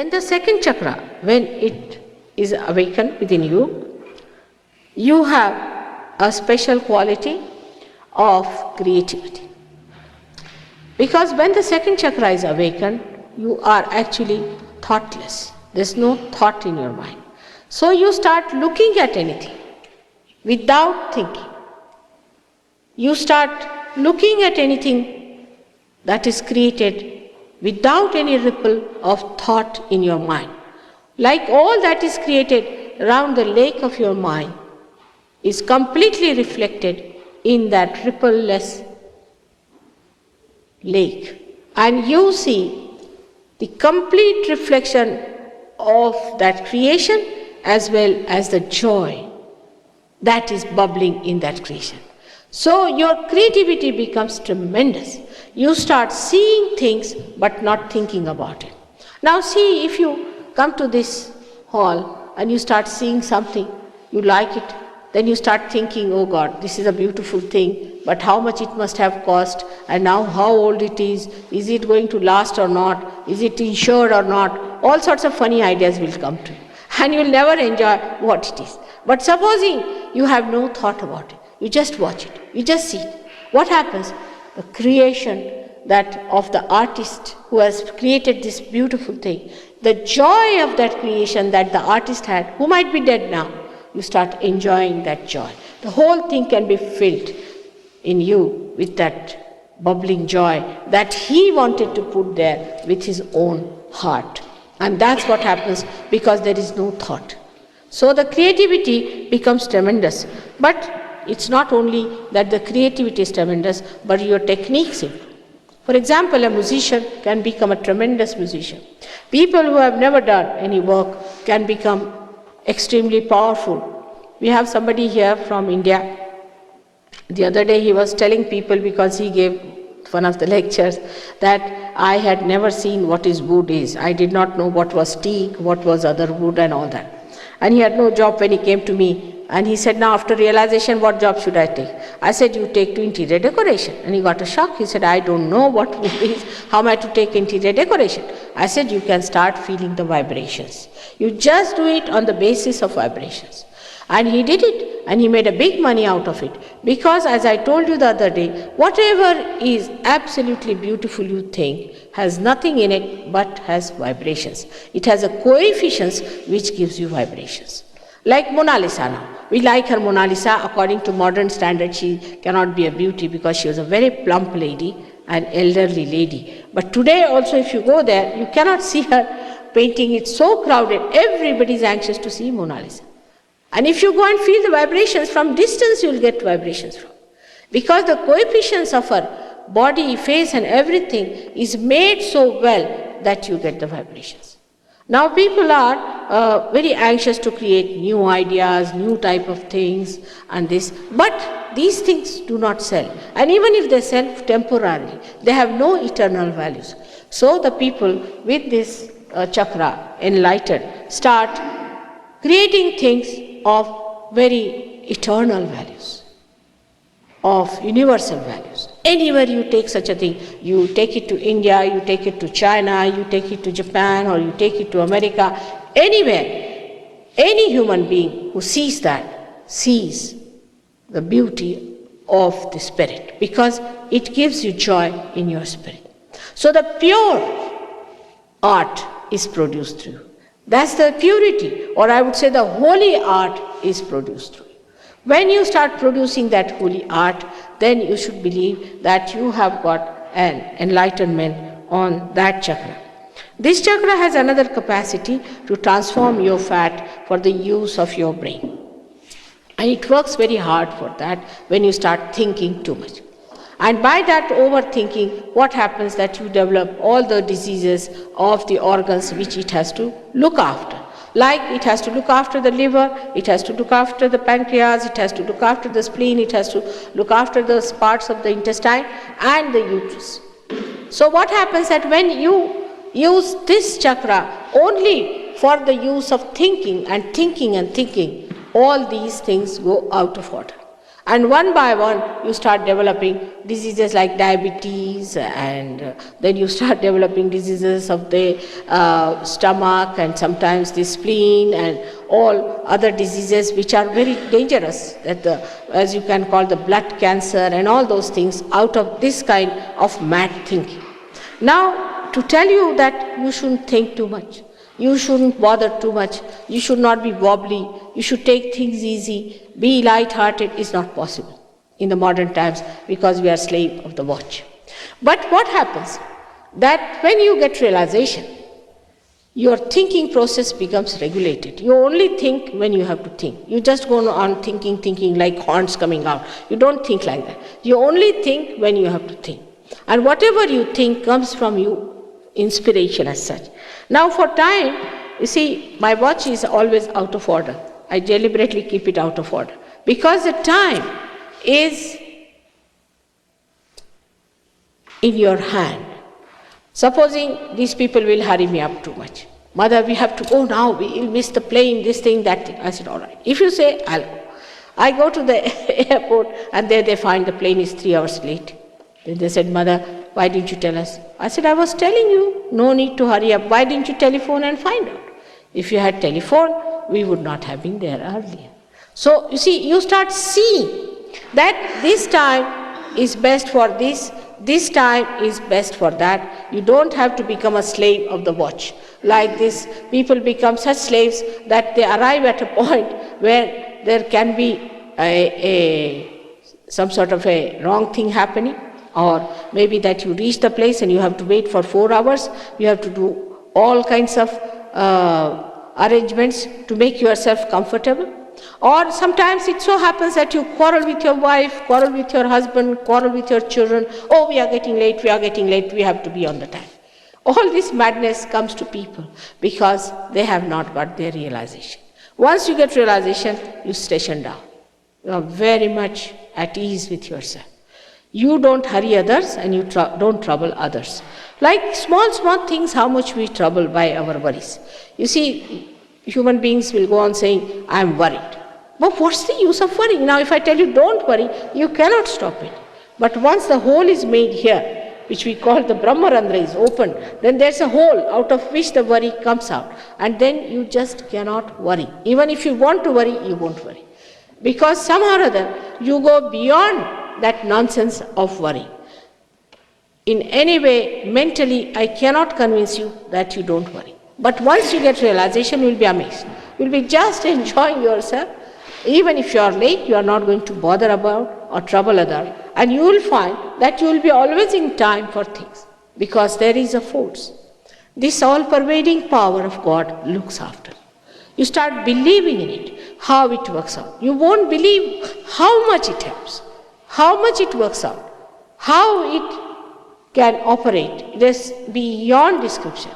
Then the second chakra, when it is awakened within you, you have a special quality of creativity. Because when the second chakra is awakened, you are actually thoughtless. There's no thought in your mind. So you start looking at anything without thinking. You start looking at anything that is created without any ripple of thought in your mind. Like all that is created around the lake of your mind is completely reflected in that rippleless lake. And you see the complete reflection of that creation as well as the joy that is bubbling in that creation. So your creativity becomes tremendous. You start seeing things but not thinking about it. Now see, if you come to this hall and you start seeing something, you like it, then you start thinking, oh God, this is a beautiful thing, but how much it must have cost, and now how old it is it going to last or not, is it insured or not, all sorts of funny ideas will come to you. And you'll never enjoy what it is. But supposing you have no thought about it, you just watch it, you just see it. What happens? The creation that of the artist who has created this beautiful thing, the joy of that creation that the artist had, who might be dead now, you start enjoying that joy. The whole thing can be filled in you with that bubbling joy that he wanted to put there with his own heart. And that's what happens because there is no thought. So the creativity becomes tremendous. But it's not only that the creativity is tremendous, but your techniques improve. For example, a musician can become a tremendous musician. People who have never done any work can become extremely powerful. We have somebody here from India. The other day he was telling people, because he gave one of the lectures, that I had never seen what is wood is. I did not know what was teak, what was other wood and all that. And he had no job when he came to me. And he said, now after realization, what job should I take? I said, you take to interior decoration. And he got a shock. He said, I don't know what wood is. How am I to take interior decoration? I said, you can start feeling the vibrations. You just do it on the basis of vibrations. And he did it, and he made a big money out of it. Because as I told you the other day, whatever is absolutely beautiful you think has nothing in it but has vibrations. It has a coefficient which gives you vibrations. Like Mona Lisa now. We like her Mona Lisa. According to modern standards, she cannot be a beauty because she was a very plump lady, an elderly lady. But today also if you go there, you cannot see her painting. It's so crowded. Everybody is anxious to see Mona Lisa. And if you go and feel the vibrations from distance, you will get vibrations from. Because the coefficients of her body, face and everything is made so well that you get the vibrations. Now people are very anxious to create new ideas, new type of things and this, but these things do not sell. And even if they sell temporarily, they have no eternal values. So the people with this chakra enlightened start creating things of very eternal values, of universal values. Anywhere you take such a thing, you take it to India, you take it to China, you take it to Japan, or you take it to America, anywhere, any human being who sees that, sees the beauty of the spirit, because it gives you joy in your spirit. So the pure art is produced through you. That's the purity, or I would say the holy art is produced through you. When you start producing that holy art, then you should believe that you have got an enlightenment on that chakra. This chakra has another capacity to transform your fat for the use of your brain. And it works very hard for that when you start thinking too much. And by that overthinking, what happens that you develop all the diseases of the organs which it has to look after. Like it has to look after the liver, it has to look after the pancreas, it has to look after the spleen, it has to look after the parts of the intestine and the uterus. So what happens that when you use this chakra only for the use of thinking and thinking and thinking, all these things go out of order. And one by one, you start developing diseases like diabetes, and then you start developing diseases of the stomach, and sometimes the spleen, and all other diseases which are very dangerous, as you can call the blood cancer and all those things, out of this kind of mad thinking. Now, to tell you that you shouldn't think too much, you shouldn't bother too much, you should not be wobbly, you should take things easy, be light-hearted is not possible in the modern times, because we are slave of the watch. But what happens? That when you get realization, your thinking process becomes regulated. You only think when you have to think. You just go on thinking like horns coming out. You don't think like that. You only think when you have to think. And whatever you think comes from you, inspiration as such. Now for time, you see, my watch is always out of order. I deliberately keep it out of order, because the time is in your hand. Supposing these people will hurry me up too much. Mother, we have to go now, we will miss the plane, this thing, that thing. I said, all right. If you say, I'll go. I go to the airport, and there they find the plane is 3 hours late. Then they said, Mother, why didn't you tell us? I said, I was telling you, no need to hurry up. Why didn't you telephone and find out? If you had telephoned, we would not have been there earlier. So, you see, you start seeing that this time is best for this time is best for that. You don't have to become a slave of the watch. Like this, people become such slaves that they arrive at a point where there can be some sort of a wrong thing happening, or maybe that you reach the place and you have to wait for 4 hours. You have to do all kinds of arrangements to make yourself comfortable. Or sometimes it so happens that you quarrel with your wife, quarrel with your husband, quarrel with your children. Oh, we are getting late, we have to be on the time. All this madness comes to people because they have not got their realization. Once you get realization, you station down. You are very much at ease with yourself. You don't hurry others, and you don't trouble others. Like small things, how much we trouble by our worries. You see, human beings will go on saying, I am worried. But what's the use of worrying? Now if I tell you don't worry, you cannot stop it. But once the hole is made here, which we call the Brahmarandra is open, then there's a hole out of which the worry comes out. And then you just cannot worry. Even if you want to worry, you won't worry. Because somehow or other, you go beyond that nonsense of worry. In any way, mentally, I cannot convince you that you don't worry. But once you get realization, you will be amazed. You will be just enjoying yourself. Even if you are late, you are not going to bother about or trouble others. And you will find that you will be always in time for things, because there is a force. This all-pervading power of God looks after. You start believing in it, how it works out. You won't believe how much it helps, how much it works out, how it can operate. It is beyond description.